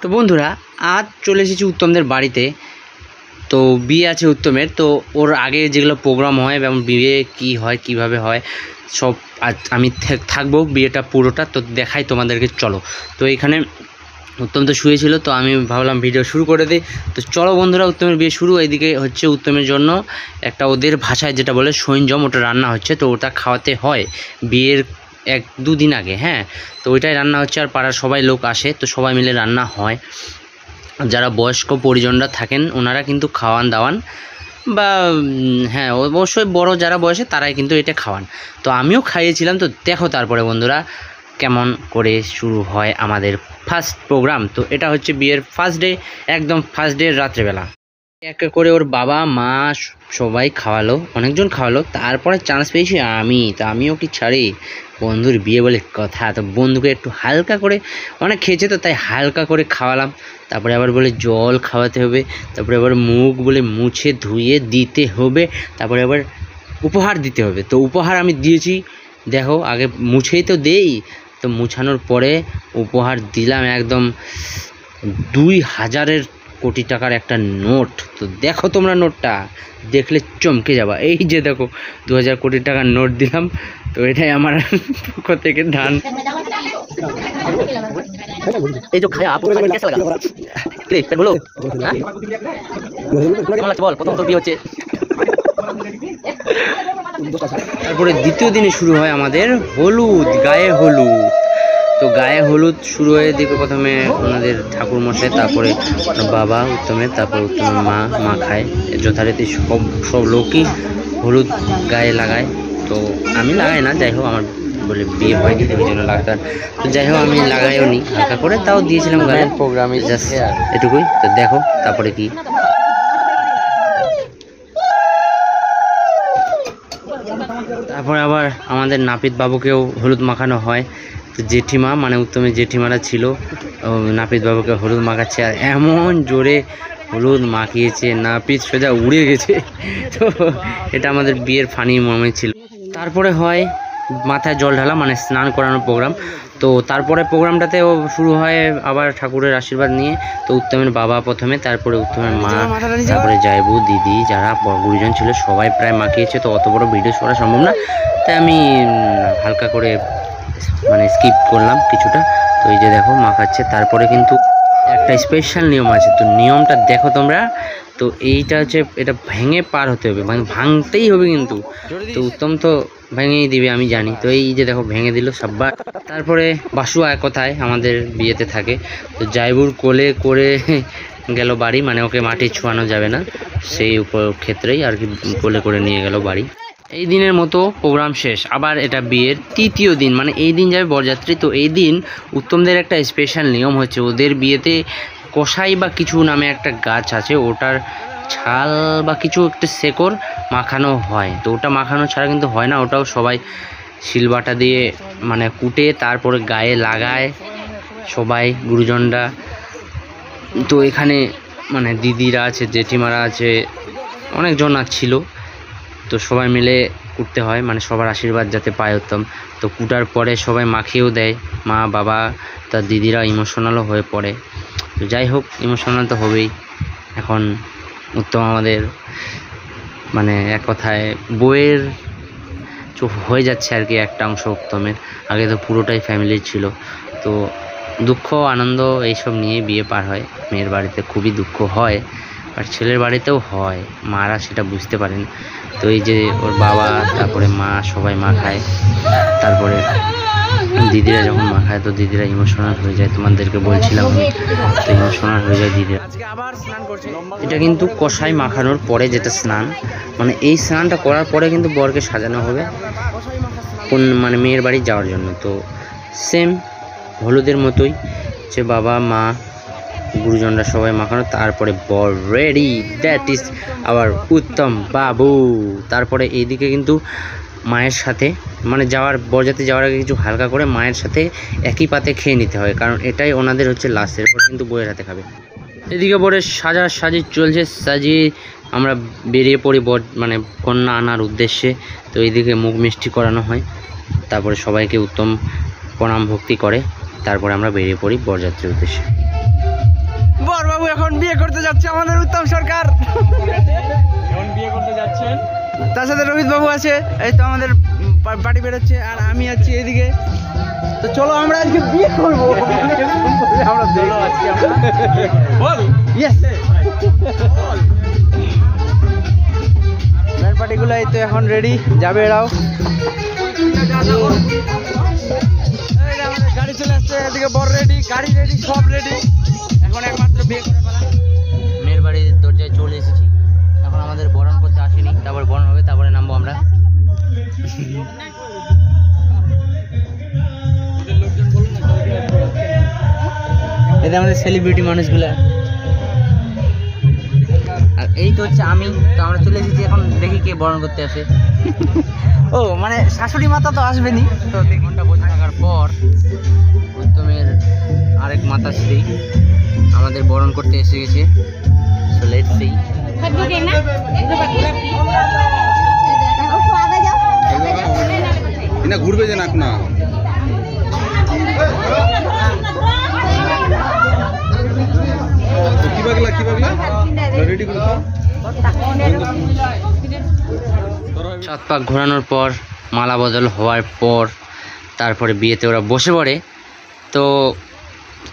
তো বন্ধুরা আজ চলে এসেছি উত্তমদের বাড়িতে। তো বিয়ে আছে উত্তমের, তো ওর আগে যেগুলো প্রোগ্রাম হয় এবং বিয়ে কি হয় কিভাবে হয় সব আজ আমি থাকবো বিয়েটা পুরোটা, তো দেখাই তোমাদেরকে। চলো, তো এখানে উত্তম তো শুয়েছিল, তো আমি ভাবলাম ভিডিও শুরু করে দিই। তো চলো বন্ধুরা, উত্তমের বিয়ে শুরু। এইদিকে হচ্ছে উত্তমের জন্য একটা ওদের ভাষায় যেটা বলে সৈঞ্জম, ওটা রান্না হচ্ছে। তো ওটা খাওয়াতে হয় বিয়ের 1-2 দিন আগে, হ্যাঁ। তো ওইটাই রান্না হচ্ছে, আর পাড়ার সবাই লোক আসে, তো সবাই মিলে রান্না হয়। যারা বয়স্ক পরিজনরা থাকেন ওনারা কিন্তু খাওয়ান দাওয়ান বা হ্যাঁ অবশ্যই বড় যারা বয়সে তারাই কিন্তু এটা খাওয়ান। তো আমিও খাইয়েছিলাম। তো দেখো তারপরে বন্ধুরা কেমন করে শুরু হয় আমাদের ফার্স্ট প্রোগ্রাম। তো এটা হচ্ছে বিয়ের ফার্স্ট ডে, একদম ফার্স্ট ডে রাত্রেবেলা। এক এক করে ওর বাবা মা সবাই খাওয়ালো, অনেকজন খাওয়ালো। তারপরে চান্স পেয়েছি আমি, তো আমিও কি ছাড়ি, বন্ধুর বিয়ে বলে কথা। তো বন্ধুকে একটু হালকা করে, অনেক খেয়েছে তো তাই হালকা করে খাওয়ালাম। তারপরে আবার বলে জল খাওয়াতে হবে, তারপরে আবার মুখ বলে মুছে ধুয়ে দিতে হবে, তারপরে আবার উপহার দিতে হবে। তো উপহার আমি দিয়েছি, দেখো আগে মুছেই তো দেই। তো মুছানোর পরে উপহার দিলাম একদম 2000 কোটি টাকার একটা নোট। তো দেখো তোমরা নোটটা দেখলে চমকে যাবা। এই যে দেখো 2000 কোটি টাকার নোট দিলাম। তো এটাই আমার পক্ষ থেকে ধান। এই যে খায়া আপু কেসা লাগা ক্লিক বলো, হ্যাঁ কেমন লাগছে বল? প্রথম তো বিয়ে হচ্ছে। তারপরে দ্বিতীয় দিনে শুরু হয় আমাদের হলুদ, গায়ে হলুদ। তো গায়ে হলুদ শুরু হয়ে দেখবে প্রথমে ওনাদের ঠাকুর মশাই, তারপরে বাবা উত্তমের, তারপর উত্তমের মা খায়। যথারীতি সব লোকই হলুদ গায়ে লাগায়। তো আমি লাগাই না, যাই হোক আমার বলে বিয়ে হয়নি ওই জন্য লাগাতার। তো যাই হোক আমি লাগাইও নি, হালকা করে তাও দিয়েছিলাম গায়ে প্রোগ্রামে, জাস্ট এটুকুই। তো দেখো তারপরে কি। তারপরে আবার আমাদের নাপিত বাবুকেও হলুদ মাখানো হয়। তো জেঠিমা মানে উত্তমের জেঠিমারা ছিল, নাপিত বাবুকে হলুদ মাখাচ্ছে, আর এমন জোরে হলুদ মাখিয়েছে নাপিত সোজা উড়ে গেছে। তো এটা আমাদের বিয়ের ফানি মোমেন্ট ছিল। তারপরে হয় মাথায় জল ঢালা, মানে স্নান করানোর প্রোগ্রাম। তো তারপরে প্রোগ্রামটাতেও শুরু হয় আবার ঠাকুরের আশীর্বাদ নিয়ে। তো উত্তমের বাবা প্রথমে, তারপরে উত্তমের মা, তারপরে জায়বু দিদি যারা গুরুজন ছিল সবাই প্রায় মাখিয়েছে। তো অত বড় ভিডিও করা সম্ভব না, তাই আমি হালকা করে মানে স্কিপ করলাম কিছুটা। তো এই যে দেখো মাখাচ্ছে। তারপরে কিন্তু একটা স্পেশাল নিয়ম আছে, তো নিয়মটা দেখো তোমরা। তো এইটা হচ্ছে এটা ভেঙে পার হতে হবে, মানে ভাঙতেই হবে কিন্তু। তো উত্তম তো ভেঙেই দিবে আমি জানি। তো এই যে দেখো ভেঙে দিল সব্বার। তারপরে বাসু এক কথায় আমাদের বিয়েতে থাকে। তো জায়বুর কোলে করে গেল বাড়ি, মানে ওকে মাটি ছোঁয়ানো যাবে না সেই ক্ষেত্রেই আর কি, কোলে করে নিয়ে গেল বাড়ি। এই দিনের মতো প্রোগ্রাম শেষ। আবার এটা বিয়ের তৃতীয় দিন, মানে এই দিন যাবে বরযাত্রী। তো এই দিন উত্তমদের একটা স্পেশাল নিয়ম হচ্ছে, ওদের বিয়েতে কষাই বা কিছু নামে একটা গাছ আছে, ওটার ছাল বা কিছু একটা শেকড় মাখানো হয়। তো ওটা মাখানো ছাড়া কিন্তু হয় না, ওটাও সবাই শিলবাটা দিয়ে মানে কুটে তারপরে গায়ে লাগায় সবাই গুরুজনরা। তো এখানে মানে দিদিরা আছে, জেঠিমারা আছে, অনেকজন ছিল। তো সবাই মিলে কুটতে হয়, মানে সবার আশীর্বাদ যাতে পায় উত্তম। তো কুটার পরে সবাই মাখিয়েও দেয়, মা বাবা তার দিদিরা ইমোশনালও হয়ে পড়ে। তো যাই হোক ইমোশনাল তো হবেই। এখন উত্তম আমাদের মানে এক কথায় বইয়ের হয়ে যাচ্ছে আর কি একটা অংশ উত্তমের। আগে তো পুরোটাই ফ্যামিলির ছিল। তো দুঃখ আনন্দ এইসব নিয়ে বিয়ে পার হয়। মেয়ের বাড়িতে খুবই দুঃখ হয়, আর ছেলের বাড়িতেও হয়, মারা সেটা বুঝতে পারেন। তো এই যে ওর বাবা তারপরে মা সবাই মা খায়, তারপরে দিদিরা যখন মা খায় তো দিদিরা ইমোশনাল হয়ে যায়, তোমাদেরকে বলছিলাম আমি। তো ইমোশনাল হয়ে যায় দিদিরা। এটা কিন্তু কষাই মাখানোর পরে যেটা স্নান, মানে এই স্নানটা করার পরে কিন্তু বরকে সাজানো হবে কোন মানে মেয়ের বাড়ি যাওয়ার জন্য। তো সেম হলুদের মতোই যে বাবা মা গুরুজনরা সবাই মাখানো, তারপরে বর রেডি, দ্যাট ইজ আওয়ার উত্তম বাবু। তারপরে এইদিকে কিন্তু মায়ের সাথে মানে যাওয়ার বরযাত্রী যাওয়ার আগে কিছু হালকা করে মায়ের সাথে একই পাতে খেয়ে নিতে হয়, কারণ এটাই ওনাদের হচ্ছে লাস্ট। এরপর কিন্তু বইয়ের হাতে খাবে। এদিকে বরের সাজি চলছে, সাজিয়ে আমরা বেরিয়ে পড়ি বর মানে কন্যা আনার উদ্দেশ্যে। তো এইদিকে মুখ মিষ্টি করানো হয়, তারপরে সবাইকে উত্তম প্রণাম ভক্তি করে, তারপরে আমরা বেরিয়ে পড়ি বরযাত্রীর উদ্দেশ্যে। বাবু এখন বিয়ে করতে যাচ্ছে, আমাদের উত্তম সরকার এখন বিয়ে করতে যাচ্ছেন। তার সাথে রোহিত বাবু আছে, এই তো আমাদের পার্টি বেরোচ্ছে, আর আমি আছি এদিকে। তো চলো আমরা আজকে বিয়ে করবো, আমরা চলো আজকে আমরা বল ইয়েস পার্টিগুলো এই তো এখন রেডি, যাবে এরাও। আমাদের গাড়ি চলে আসছে, এদিকে বড় রেডি, গাড়ি রেডি, সব রেডি। এখন একমাত্র বিয়ে করে ফেলা। মেয়ের বাড়ির দরজায় চলে এসেছি, এখন আমাদের বরণ করতে আসেনি, তারপর বরণ হবে, তারপরে নামবো আমরা। এটা আমাদের সেলিব্রিটি মানুষগুলা, আর এই তো হচ্ছে আমি। তো আমরা চলে এসেছি, এখন দেখি কে বরণ করতে আসে। ও মানে শাশুড়ি মাতা তো আসবেনি। তো 2 ঘন্টা বসে থাকার পর উত্তমের আরেক মাতাশ্রী আমাদের বরণ করতে এসে গেছে। So let's see. না ঘুরবে যে নাক না কি বাগলা রেডি করে দাও। 7 পাক ঘোরানোর পর, মালা বদল হওয়ার পর, তারপরে বিয়েতে ওরা বসে পড়ে। তো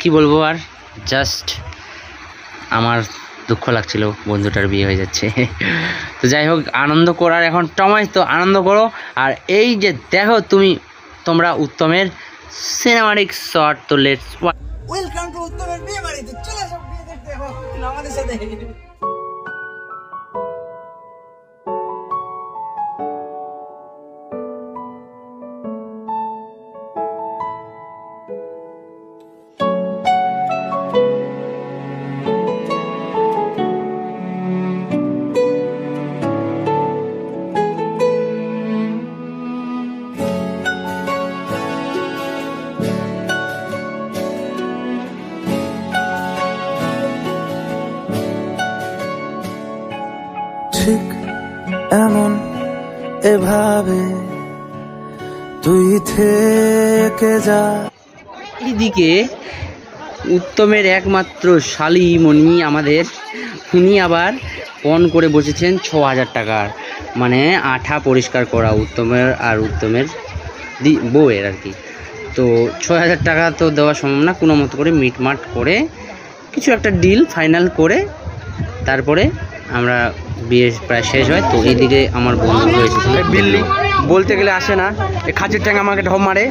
কি বলবো আর, জাস্ট আমার দুঃখ লাগছিল বন্ধুটার বিয়ে হয়ে যাচ্ছে। তো যাই হোক, আনন্দ করার এখন সময়, তো আনন্দ করো। আর এই যে দেখো তোমরা উত্তমের সিনেমাটিক শট। তো লেটস ওয়েলকাম টু উত্তমের বিয়ে বাড়িতে, চলে সব বিয়ে দেখতে এখন আমাদের সাথে। ঠিক এমন এভাবে তুই থেকে যা। এইদিকে উত্তমের একমাত্র শালীমণি আমাদের, উনি আবার পণ করে বসেছেন 6000 টাকার, মানে আঠা পরিষ্কার করা উত্তমের আর উত্তমের বউয়ের আর কি। তো 6000 টাকা তো দেওয়া সম্ভব না, কোনো মতো করে মিটমাট করে কিছু একটা ডিল ফাইনাল করে তারপরে আমরা বিয়ে প্রায় শেষ হয়। তো এইদিকে আমার বন্ধু রয়েছে বিল্লি বলতে গেলে আসে না, এই খাঁচির ট্যাং আমাকে ঢপ মারে।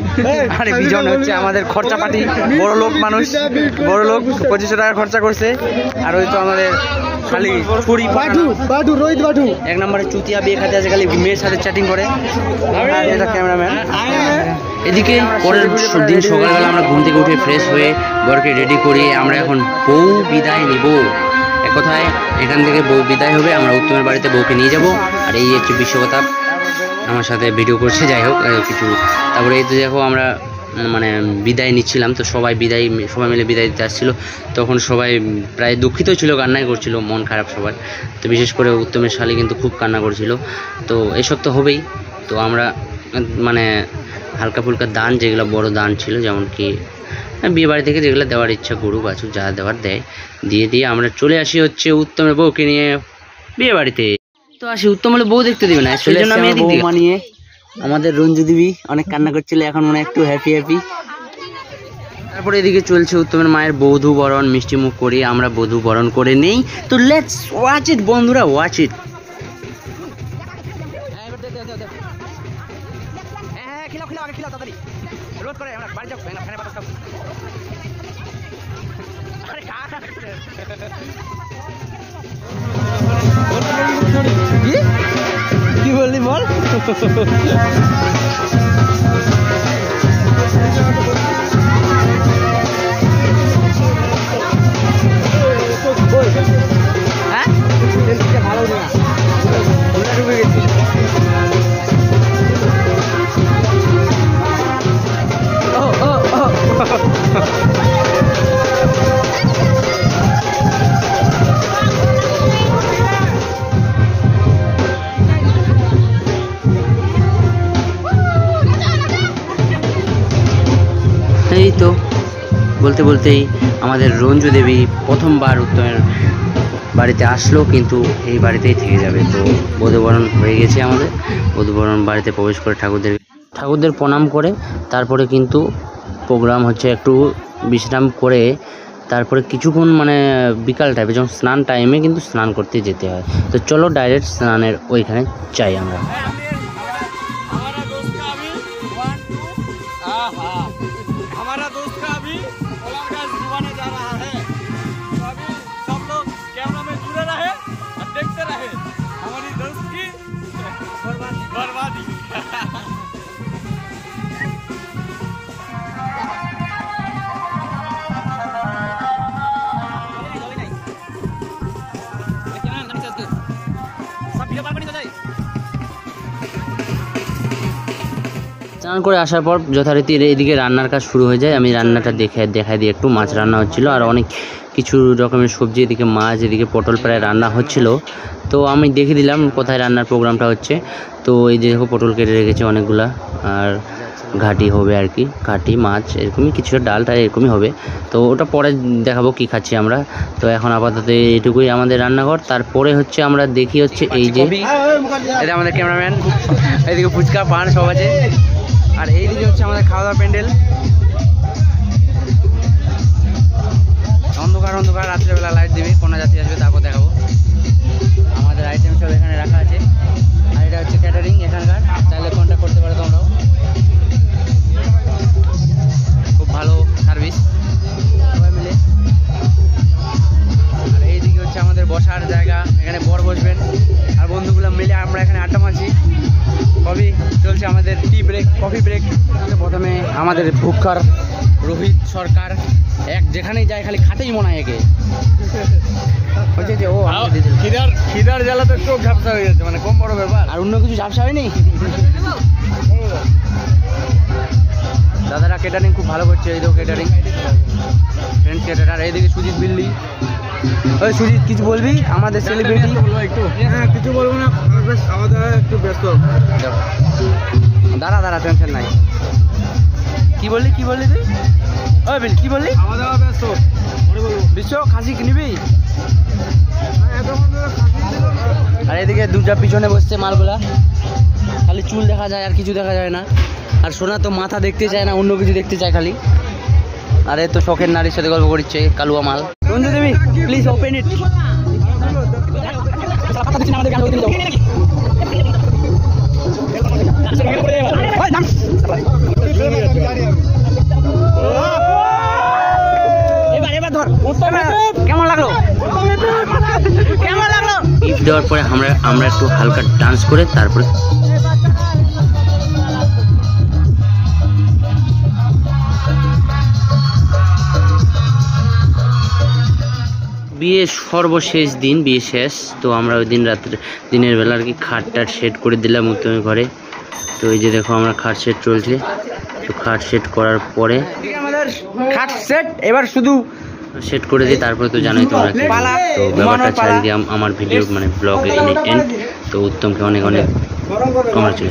আরে বিজন হচ্ছে আমাদের খরচা পাটি, বড় লোক মানুষ, বড় লোক, 2500 টাকা খরচা করছে। আর ওই তো আমাদের খালি ছুরি বাটু রোহিত বাটু 1 নম্বরে চুতিয়া বিয়ে খাতে আছে, খালি মেয়ের সাথে চ্যাটিং করে। আর এটা ক্যামেরাম্যান। এদিকে পরের দিন সকালবেলা আমরা ঘুম থেকে উঠে ফ্রেশ হয়ে বরকে রেডি করি, আমরা এখন বউ বিদায় নিব। এক কথায় এখান থেকে বউ বিদায় হবে, আমরা উত্তমের বাড়িতে বউকে নিয়ে যাব। আর এই হচ্ছে বিশ্বপ্রতাপ আমার সাথে ভিডিও করছে, যাই হোক কিছু। তারপরে এই তো দেখো আমরা মানে বিদায় নিচ্ছিলাম, তো সবাই মিলে বিদায় দিতে আসছিলো। তখন সবাই প্রায় দুঃখিত ছিল, কান্নাই করছিল, মন খারাপ সবার। তো বিশেষ করে উত্তমের শালী কিন্তু খুব কান্না করছিল। তো এসব তো হবেই। তো আমরা মানে হালকা ফুলকা দান, যেগুলো বড় দান ছিল, যেমন কি বিয়ে বাড়ি থেকে যেগুলো দেওয়ার ইচ্ছা, গরু বাছুর যা দেওয়ার দেয়, দিয়ে আমরা চলে আসি হচ্ছে উত্তমের বউকে নিয়ে বিয়ে বাড়িতে। তো আসি, উত্তমের বউ দেখতে দিবে না, সেই জন্য আমি বউ মানিয়ে আমাদের রঞ্জু দিবি অনেক কান্না করছিল, এখন মনে একটু হ্যাপি। তারপরে এদিকে চলছে উত্তমের মায়ের বধূ বরণ, মিষ্টি মুখ করি আমরা বধূ বরণ করে নেই। তো লেটস ওয়াচ ইট বন্ধুরা, ওয়াচ ইট। কি বললি বল? হ্যাঁ ভালো না, ডুবে গেছি। বলতে বলতেই আমাদের রঞ্জু দেবী প্রথমবার উত্তমের বাড়িতে আসলো, কিন্তু এই বাড়িতেই থেকে যাবে। তো বধূবরণ হয়ে গেছে আমাদের। বধূবরণ বাড়িতে প্রবেশ করে ঠাকুরদের প্রণাম করে তারপরে কিন্তু প্রোগ্রাম হচ্ছে, একটু বিশ্রাম করে তারপরে কিছুক্ষণ মানে বিকাল টাইপে যখন স্নান টাইমে কিন্তু স্নান করতে যেতে হয়। তো চলো ডাইরেক্ট স্নানের ওইখানে যাই আমরা। हमारा दोस्त का अभी कोलारगंज घुमाने जा रहा है, तो अभी सब लोग कैमरा में जुड़े रहे और देखते रहे हमारी दोस्त की बर्बादी। স্নান করে আসার পর যথারীতি এইদিকে রান্নার কাজ শুরু হয়ে যায়। আমি রান্নাটা দেখাই দিই একটু। মাছ রান্না হচ্ছিল আর অনেক কিছু রকমের সবজি, এদিকে মাছ, এদিকে পটল প্রায় রান্না হচ্ছিল। তো আমি দেখে দিলাম কোথায় রান্নার প্রোগ্রামটা হচ্ছে। তো এই যে দেখো পটল কেটে রেখেছে অনেকগুলা, আর ঘাটি হবে আর কি, ঘাটি মাছ এরকমই কিছু, ডালটা এরকমই হবে। তো ওটা পরে দেখাবো কি খাচ্ছি আমরা। তো এখন আপাতত এইটুকুই আমাদের রান্নাঘর। তারপরে হচ্ছে আমরা দেখি হচ্ছে এই যে এটা আমাদের ক্যামেরাম্যান, এইদিকে ফুচকা পান সব আছে, আর এইদিকে হচ্ছে আমাদের খাওয়া দাওয়া প্যান্ডেল। অন্ধকার অন্ধকার, রাত্রেবেলা লাইট দিবে, কোন যাত্রী আসবে তারপর দেখাবো। আমাদের আইটেম সব এখানে রাখা আছে। আর এটা হচ্ছে ক্যাটারিং এখানকার, চাইলে কন্ট্যাক্ট করতে পারো তোমরাও। খুব ভালো সার্ভিস সবাই মিলে। আর এইদিকে হচ্ছে আমাদের বসার জায়গা, এখানে বর বসবেন আর বন্ধুগুলো মিলে আমরা এখানে আড্ডা মারছি। কফি চলছে আমাদের, টি ব্রেক, কফি ব্রেক। প্রথমে আমাদের ভুক্কার রোহিত সরকার যেখানেই যায় খালি খাটেই মনে হয় একে। ও খিদার জ্বালা তো চোখ ঝাপসা হয়ে যাচ্ছে, মানে কম বড় ব্যাপার। আর অন্য কিছু ঝাপসা হয়নি। দাদারা ক্যাটারিং খুব ভালো করছে, এই তো ক্যাটারিং, ফ্রেন্ডস ক্যাটারার। এইদিকে সুজিত বিল্লি। ওই সুজিত কিছু বলবি আমাদের সেলিব্রিটি? হ্যাঁ, কিছু বলবো না, খাওয়া দাওয়া একটু ব্যস্ত। দাঁড়া টেনশন নাই। কি বললি তুই? ওই বিল কি বললি? খাওয়া দাওয়া ব্যস্ত। বিশ্ব খাসি কিনবি? আর এদিকে দুটা পিছনে বসছে মালগুলা, খালি চুল দেখা যায় আর কিছু দেখা যায় না। আর সোনা তো মাথা দেখতে চায় না, অন্য কিছু দেখতে চায় খালি। আরে তো শখের নারীর সাথে গল্প করছে কালুয়া মাল। রঞ্জু দেবী প্লিজ ওপেন ইট। কেমন লাগলো? গিফট দেওয়ার পরে আমরা একটু হালকা ডান্স করে তারপরে বিয়ে সর্বশেষ দিন, বিয়ে শেষ। তো আমরা ওই দিন দিনের বেলা আর কি খাট টাট সেট করে দিলাম উত্তমের ঘরে। তো এই যে দেখো আমরা খাট সেট চলছে। তো খাট সেট করার পরে আমাদের খাট সেট এবার শুধু সেট করে দিই, তারপরে তো জানোই তোমরা কি। তো ব্যাপারটা ছাড়িয়ে দিয়ে আমার ভিডিও মানে ব্লগ এখানে এন্ড। তো উত্তমকে অনেক অনেক কংগ্রাচুলেশন।